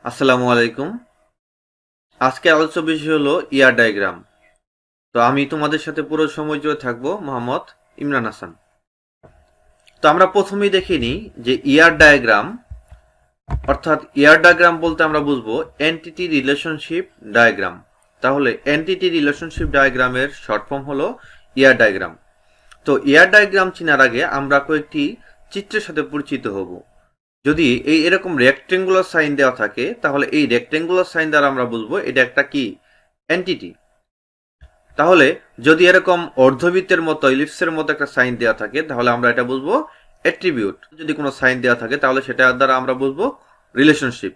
আসসালামু আলাইকুম। আজকে আলোচ্য বিষয় হলো ইয়ার ডায়াগ্রাম। তো আমি তোমাদের সাথে পুরো সময় জুড়ে থাকবো মোহাম্মদ ইমরান হাসান। তো আমরা প্রথমেই দেখে নিই যে ইয়ার ডায়াগ্রাম, অর্থাৎ ইয়ার ডায়াগ্রাম বলতে আমরা বুঝবো এন্টিটি রিলেশনশিপ ডায়াগ্রাম। তাহলে এন্টিটি রিলেশনশিপ ডায়াগ্রামের শর্ট ফর্ম হলো ইয়ার ডায়াগ্রাম। তো ইয়ার ডায়াগ্রাম চেনার আগে আমরা কয়েকটি চিত্রের সাথে পরিচিত হব। যদি এরকম রেক্টেঙ্গুলার সাইন দেওয়া থাকে তাহলে এই রেক্টেঙ্গুলার সাইন দ্বারা আমরা বুঝবো এটা একটা কি এন্টিটি। তাহলে যদি এরকম অর্ধবৃত্তের মতো ইলিপসের মতো একটা সাইন দেওয়া থাকে তাহলে আমরা এটা বুঝবো অ্যাট্রিবিউট। যদি কোনো সাইন দেওয়া থাকে তাহলে সেটা দ্বারা আমরা বুঝবো রিলেশনশিপ।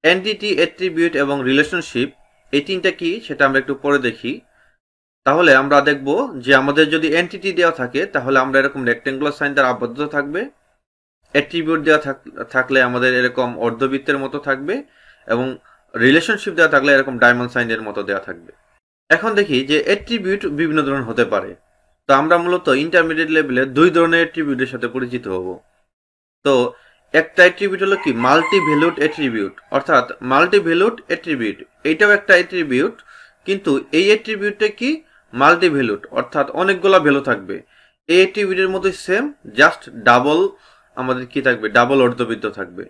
এন্টিটি, অ্যাট্রিবিউট এবং রিলেশনশিপ এই তিনটা কি সেটা আমরা একটু পরে দেখি। তাহলে আমরা দেখব যে আমাদের যদি এন্টিটি দেওয়া থাকে তাহলে আমরা এরকম রেক্টেঙ্গুলার সাইন দ্বারা আবদ্ধ থাকবে। অ্যাট্রিবিউট দেওয়া থাকলে আমাদের এরকম অর্ধবৃত্তের মতো থাকবে এবং রিলেশনশিপ দেওয়া থাকলে এরকম ডায়মন্ড সাইনের মতো দেওয়া থাকবে। এখন দেখি যে অ্যাট্রিবিউট বিভিন্ন ধরনের হতে পারে। তো আমরা মূলত ইন্টারমিডিয়েট লেভেলে দুই ধরনের অ্যাট্রিবিউটের সাথে পরিচিত হব। তো একটা অ্যাট্রিবিউট হলো কি মাল্টি ভ্যালুড অ্যাট্রিবিউট, অর্থাৎ মাল্টি ভ্যালুড অ্যাট্রিবিউট এইটাও একটা অ্যাট্রিবিউট, কিন্তু এই অ্যাট্রিবিউটটা কি মাল্টি ভ্যালুড, অর্থাৎ অনেকগুলা ভ্যালু থাকবে। এই অ্যাট্রিবিউটের মধ্যে সেম, জাস্ট ডাবল আমাদের কি থাকবে, ডাবল অর্ধবৃত্ত থাকবে।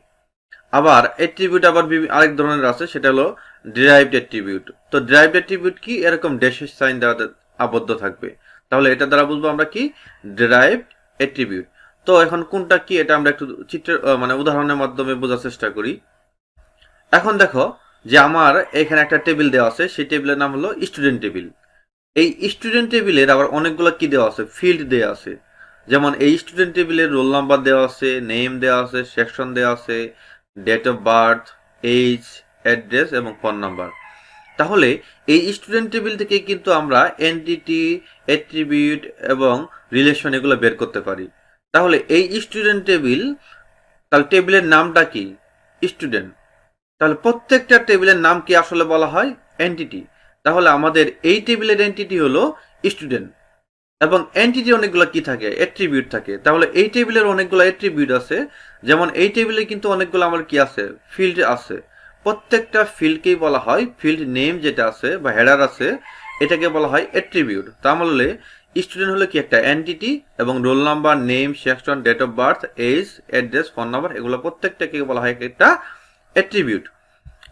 আবার অ্যাট্রিবিউট আবার আরেক ধরনের আছে, সেটা হলো ডিরাইভড অ্যাট্রিবিউট। তো ডিরাইভড অ্যাট্রিবিউট কি এরকম ড্যাশের সাইন দ্বারা আবদ্ধ থাকবে। তাহলে এটা দ্বারা বুঝবো আমরা কি ডিরাইভড অ্যাট্রিবিউট। তো এখন কোনটা কি এটা আমরা একটু চিত্রের মানে উদাহরণের মাধ্যমে বোঝার চেষ্টা করি। এখন দেখো যে আমার এখানে একটা টেবিল দেওয়া আছে, সেই টেবিলের নাম হলো স্টুডেন্ট টেবিল। এই স্টুডেন্ট টেবিলের আবার অনেকগুলো কি দেওয়া আছে, ফিল্ড দেওয়া আছে। যেমন এই স্টুডেন্ট টেবিলের রোল নাম্বার দেওয়া আছে, নেম দেওয়া আছে, সেকশন দেওয়া আছে, date of birth, age, address এবং ফোন নাম্বার। তাহলে এই স্টুডেন্ট টেবিল থেকে কিন্তু আমরা এন্টিটি, অ্যাট্রিবিউট এবং রিলেশন এগুলো বের করতে পারি। তাহলে এই স্টুডেন্ট টেবিল, তাহলে টেবিলের নামটা কি স্টুডেন্ট। তাহলে প্রত্যেকটা টেবিলের নাম কি আসলে বলা হয় এন্টিটি। তাহলে আমাদের এই টেবিলের এন্টিটি হলো স্টুডেন্ট এবং এন্টিটি অনেকগুলো কি থাকে, অ্যাট্রিবিউট থাকে। তাহলে এই টেবিলের অনেকগুলো অ্যাট্রিবিউট আছে। যেমন এই টেবিলে কিন্তু অনেকগুলো আমার কি আছে, ফিল্ড আছে। প্রত্যেকটা ফিল্ডকেই বলা হয় ফিল্ড নেম, যেটা আছে বা হেডার আছে এটাকে বলা হয় অ্যাট্রিবিউট। তাহলে স্টুডেন্ট হলো কি একটা এন্টিটি এবং roll number, name, section, date of birth, age, address, phone number এগুলো প্রত্যেকটাকে বলা হয় একটা অ্যাট্রিবিউট।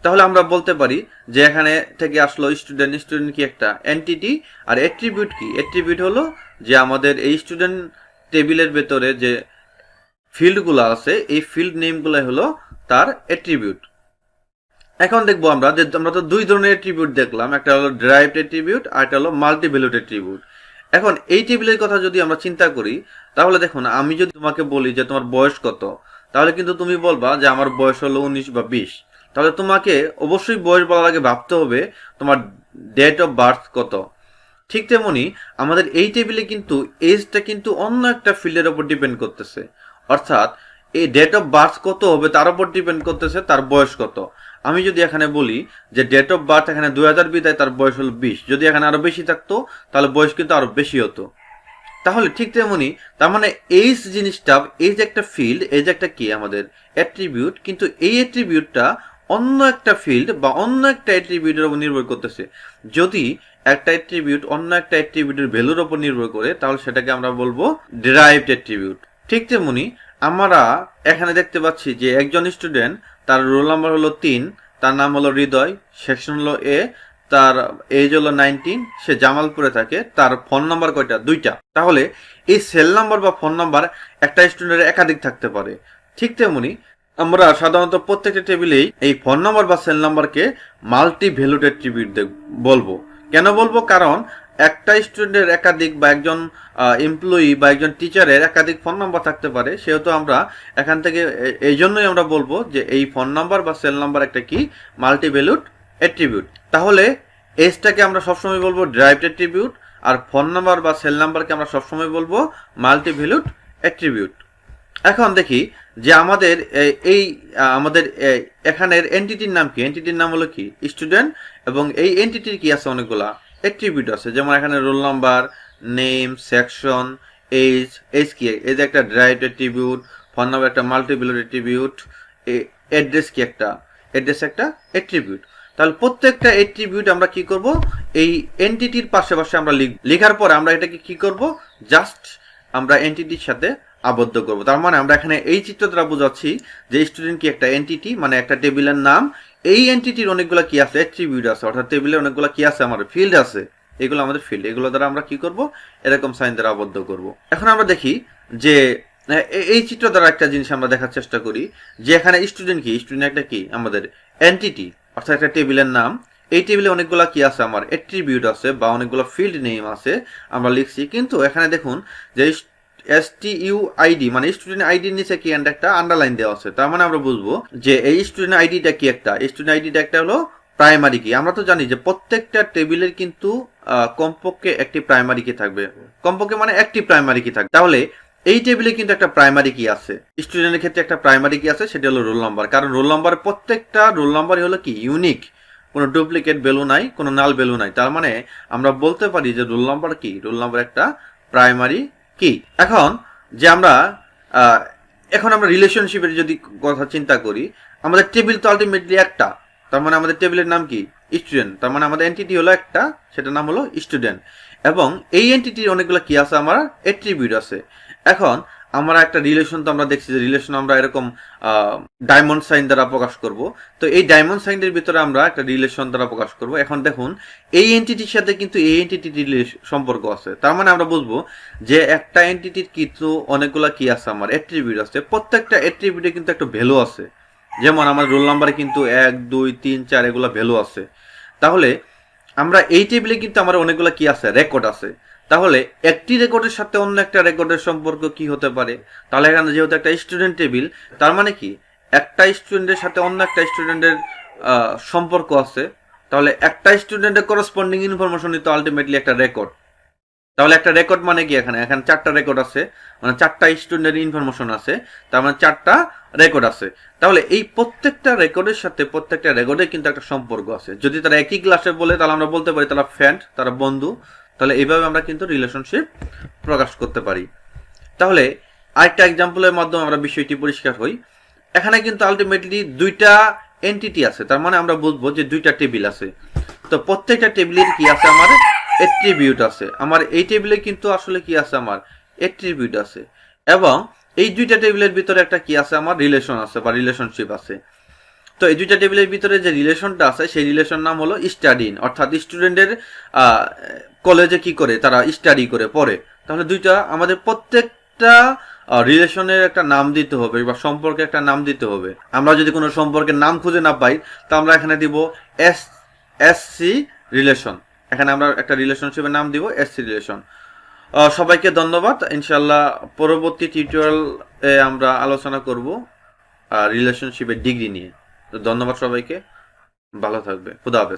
তাহলে আমরা বলতে পারি যে এখানে থেকে আসলো স্টুডেন্ট, স্টুডেন্ট কি একটা এন্টিটি। আর অ্যাট্রিবিউট কি, অ্যাট্রিবিউট হলো যে আমাদের এই স্টুডেন্ট টেবিলের ভেতরে যে ফিল্ডগুলো আছে এই ফিল্ড নেমগুলো হলো তার অ্যাট্রিবিউট। এখন দেখবো আমরা যে আমরা তো দুই ধরনের অ্যাট্রিবিউট দেখলাম, একটা হলো ডিরাইভড অ্যাট্রিবিউট আর একটা হলো মাল্টি ভ্যালুড অ্যাট্রিবিউট। এখন এই টেবিলের কথা যদি আমরা চিন্তা করি তাহলে দেখুন, আমি যদি তোমাকে বলি যে তোমার বয়স কত, তাহলে কিন্তু তুমি বলবা যে আমার বয়স হলো 19 বা 20। তাহলে তোমাকে অবশ্যই বয়স বলার আগে ভাবতে হবে তোমার ডেট অফ বার্থ কত। ঠিক তেমনি আমাদের এই টেবিলে কিন্তু এজটা কিন্তু অন্য একটা ফিল্ডের উপর ডিপেন্ড করতেছে, অর্থাৎ এই ডেট অফ বার্থ কত হবে তার উপর ডিপেন্ড করতেছে তার বয়স কত। আমি যদি এখানে বলি যে ডেট অফ বার্থ এখানে 2000 বিদায় তার বয়স হলো 20, যদি এখানে আরো বেশি থাকতো তাহলে বয়স কিন্তু আরো বেশি হতো। তাহলে ঠিক তেমনি তার মানে এইজ জিনিসটা, এইজ একটা ফিল্ড, এইজ একটা কি আমাদের অ্যাট্রিবিউট, কিন্তু এই অ্যাট্রিবিউটটা অন্য একটা ফিল্ড বা অন্য একটা অ্যাট্রিবিউটের উপর নির্ভর করতেছে। যদি একটা অ্যাট্রিবিউট অন্য একটা অ্যাট্রিবিউটের ভ্যালুর উপর নির্ভর করে তাহলে সেটাকে আমরা বলবো ডিরাইভড অ্যাট্রিবিউট। ঠিক তেমনি আমরা এখানে দেখতে পাচ্ছি যে একজন স্টুডেন্ট, তার রোল নাম্বার হলো 3, তার নাম হলো হৃদয়, সেকশন হলো এ, তার এজ হলো 19, সে জামালপুরে থাকে, তার ফোন নাম্বার কয়টা, 2টা। তাহলে এই সেল নাম্বার বা ফোন নাম্বার একটা স্টুডেন্টের একাধিক থাকতে পারে। ঠিক তেমনি আমরা সাধারণত প্রত্যেকটা টেবিলেই এই ফোন নাম্বার বা সেল নাম্বারকে মাল্টি ভ্যালুড অ্যাট্রিবিউট বলবো। কেন বলবো, কারণ একটা স্টুডেন্টের একাধিক বা একজন এমপ্লয়ি বা একজন টিচারের একাধিক ফোন নাম্বার থাকতে পারে, সেহেতু আমরা এখান থেকে এই জন্যই আমরা বলবো যে এই ফোন নাম্বার বা সেল নাম্বার একটা কি মাল্টি ভ্যালুড অ্যাট্রিবিউট। তাহলে এজটাকে আমরা সবসময় বলবো ডিরাইভড অ্যাট্রিবিউট, আর ফোন নাম্বার বা সেল নাম্বারকে আমরা সবসময় বলবো মাল্টি ভ্যালুড অ্যাট্রিবিউট। এখন দেখি যে আমাদের এই আমাদের এখানের এন্টিটির নাম কি, এন্টিটির নাম হলো কি স্টুডেন্ট, এবং এই এন্টিটির কি আছে অনেকগুলা অ্যাট্রিবিউট আছে। যেমন এখানে roll number, name, section, age, age কি, এজ একটা ডিরাইভড অ্যাট্রিবিউট, ফোন নাম্বার একটা মাল্টি ভ্যালুড অ্যাট্রিবিউট, অ্যাড্রেস কি একটা অ্যাড্রেস একটা অ্যাট্রিবিউট। তাহলে প্রত্যেকটা অ্যাট্রিবিউট আমরা কি করব, এই এন্টিটির পাশে আমরা লেখার পরে আমরা এটাকে কি করব, জাস্ট আমরা এন্টিটির সাথে আবদ্ধ করব। তার মানে আমরা এখানে এই চিত্র দ্বারা বোঝাচ্ছি যে স্টুডেন্ট কি একটা এন্টিটি, মানে একটা টেবিলের নাম। এই এন্টিটির অনেকগুলো কি আছে, অ্যাট্রিবিউট আছে, অর্থাৎ টেবিলে অনেকগুলো কি আছে, আমার ফিল্ড আছে। এগুলো আমাদের ফিল্ড, এগুলো দ্বারা আমরা কি করব, এরকম সাইন দ্বারা আবদ্ধ করব। এখন আমরা দেখি যে এই চিত্র দ্বারা একটা জিনিস আমরা দেখার চেষ্টা করি যে এখানে স্টুডেন্ট কি, স্টুডেন্ট একটা কি আমাদের এন্টিটি, অর্থাৎ একটা টেবিলের নাম। এই টেবিলে অনেকগুলো কি আছে, আমার অ্যাট্রিবিউট আছে বা অনেকগুলো ফিল্ড নেম আছে আমরা লিখছি। কিন্তু এখানে দেখুন যে STUID মানে স্টুডেন্ট আইডির নিচে কি একটা আন্ডারলাইন দেওয়া আছে। তার মানে আমরা বুঝবো যে এই স্টুডেন্ট আইডিটা কি একটা, স্টুডেন্ট আইডিটা একটা হলো প্রাইমারি কি। আমরা তো জানি যে প্রত্যেকটা টেবিলের কিন্তু কমপক্ষে একটি প্রাইমারি কি থাকবে, কমপক্ষে মানে একটি প্রাইমারি কি থাকবে। তাহলে এই টেবিলে কিন্তু একটা প্রাইমারি কি আছে, স্টুডেন্টের ক্ষেত্রে একটা প্রাইমারি কি আছে, সেটা হলো রোল নাম্বার। কারণ রোল নাম্বার, প্রত্যেকটা রোল নাম্বারই হলো কি ইউনিক, কোনো ডুপ্লিকেট ভ্যালু নাই, কোনো নাল ভ্যালু নাই। তার মানে আমরা বলতে পারি যে রোল নাম্বার কি, রোল নাম্বার একটা প্রাইমারি কি। এখন যে আমরা এখন আমরা রিলেশনশিপের যদি কথা চিন্তা করি, আমাদের টেবিল তো আলটিমেটলি একটা, তার মানে আমাদের টেবিলের নাম কি স্টুডেন্ট, তার মানে আমাদের এন্টিটি হলো একটা, সেটার নাম হলো স্টুডেন্ট। এবং এই এন্টিটির অনেকগুলো কি আছে, আমার অ্যাট্রিবিউট আছে। এখন আমরা একটা রিলেশন তো আমরা দেখছি যে রিলেশন আমরা এরকম ডায়মন্ড সাইন দ্বারা প্রকাশ করব। তো এই ডায়মন্ড সাইনের ভিতরে আমরা একটা রিলেশন দ্বারা প্রকাশ করব। এখন দেখুন এই এন্টিটির সাথে কিন্তু এই এন্টিটির সম্পর্ক আছে। তার মানে আমরা বুঝবো যে একটা এন্টিটির কিন্তু অনেকগুলা কি আছে, আমার অ্যাট্রিবিউট আছে। প্রত্যেকটা অ্যাট্রিবিউটে কিন্তু একটা ভ্যালু আছে। যেমন আমার রোল নাম্বারে কিন্তু 1 2 3 4 এগুলা ভ্যালু আছে। তাহলে আমরা এই টেবিলে কিন্তু আমার অনেকগুলো কি আছে, রেকর্ড আছে। তাহলে একটি রেকর্ডের সাথে অন্য একটা রেকর্ডের সম্পর্ক কি হতে পারে, তাহলে এখানে যেহেতু একটা স্টুডেন্ট টেবিল, তার মানে কি একটা স্টুডেন্টের সাথে অন্য একটা স্টুডেন্টের সম্পর্ক আছে। তাহলে একটা স্টুডেন্টের করসপন্ডিং ইনফরমেশনই তো আলটিমেটলি একটা রেকর্ড। তাহলে একটা রেকর্ড মানে কি, এখানে এখানে 4টা রেকর্ড আছে, মানে 4টা স্টুডেন্টের ইনফরমেশন আছে, তার মানে 4টা রেকর্ড আছে। তাহলে এই প্রত্যেকটা রেকর্ডের সাথে প্রত্যেকটা রেকর্ডের কিন্তু একটা সম্পর্ক আছে। যদি তারা একই ক্লাসে বলে তাহলে আমরা বলতে পারি তারা ফ্রেন্ড, তারা বন্ধু। তাহলে এইভাবে আমরা কিন্তু রিলেশনশিপ প্রকাশ করতে পারি। তাহলে আরেকটা এক্সাম্পলের মাধ্যমে আমরা বিষয়টি পরিষ্কার হই। এখানে কিন্তু আলটিমেটলি দুইটা এন্টিটি আছে, তার মানে আমরা বুঝবো যে দুইটা টেবিল আছে। তো প্রত্যেকটা টেবিলের কি আছে, আমার অ্যাট্রিবিউট আছে। আমার এই টেবিলে কিন্তু আসলে কি আছে, আমার অ্যাট্রিবিউট আছে। এবং এই দুইটা টেবিলের ভিতরে একটা কি আছে, আমার রিলেশন আছে বা রিলেশনশিপ আছে। তো এই দুইটা টেবিলের ভিতরে যে রিলেশনটা আছে সেই রিলেশন নাম হলো স্টাডি, অর্থাৎ স্টুডেন্টের কলেজে কি করে, তারা স্টাডি করে পড়ে। তাহলে দুইটা আমাদের প্রত্যেকটা রিলেশনের একটা নাম দিতে হবে বা সম্পর্কে একটা নাম দিতে হবে। আমরা যদি কোনো সম্পর্কের নাম খুঁজে না পাই তা আমরা এখানে দিব SC রিলেশন। এখানে আমরা একটা রিলেশনশিপের নাম দিব SC রিলেশন। সবাইকে ধন্যবাদ। ইনশাল্লাহ পরবর্তী টিউটোরিয়ালে আমরা আলোচনা করব রিলেশনশিপের ডিগ্রি নিয়ে। তো ধন্যবাদ সবাইকে, ভালো থাকবে, খুদা হাফেজ।